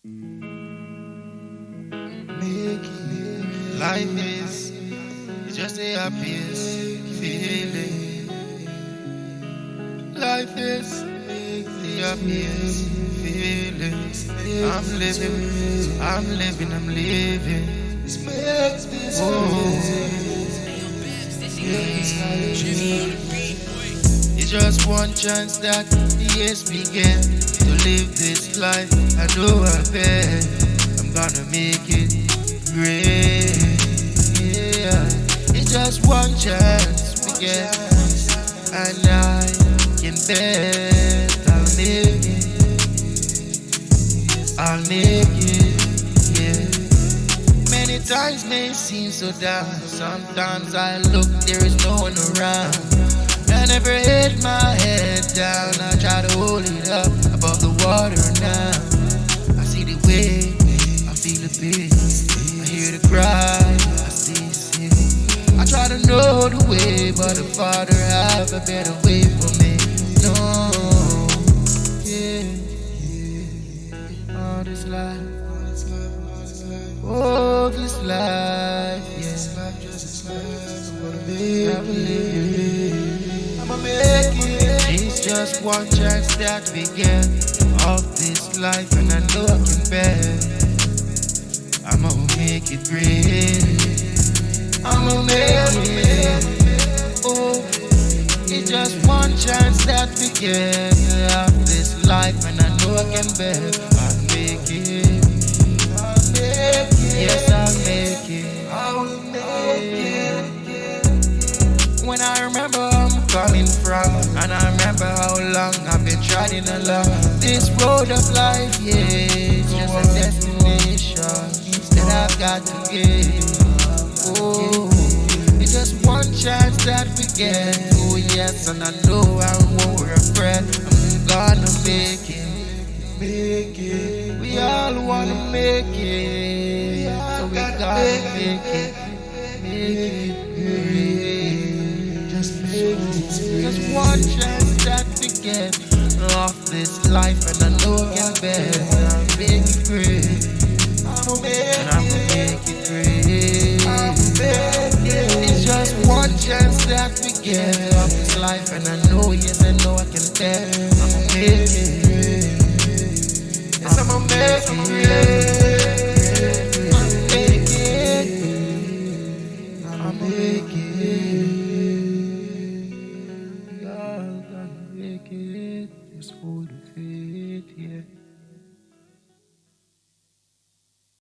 Life is just the happiest feeling. Life is the happiest feeling. I'm living. Oh, it's just one chance that the years begin to live this life. I know I bet I'm gonna make it great. Yeah, it's just one chance we get, and I can bet I'll make it. I'll make it, yeah. Many times may seem so down. Sometimes I look, there is no one around. I never hit my head down. I try to hold it up above the water now. I see the wave, I feel the beat. I hear the cry, I see sin. I try to know the way, but the Father have a better way for me. No, yeah. All this life, oh, this life, yeah. I'ma make it. It's just one chance that we get of this life, and I know I can bet I'ma make it great. I'ma make it. Oh, it's just one chance that we get of this life, and I know I can bet I'll make it. I'll make it. Yes, I'll make it. I will make it. When I remember where I'm coming from, and I remember how long I've been trying along this road of life, yeah, it's just a destination that I've got to get. Oh, it's just one chance that we get. Oh yes, and I know I won't regret. I'm gonna make it. Make it. We all wanna make it, so we gotta make it. Make it. Just one chance that we get off this life, and I know I can bet I'll make it great. I'ma make it great. It's just one chance that we get off this life, and I know, yes, I know I can bet I'ma make it. Yes, I'ma make it great.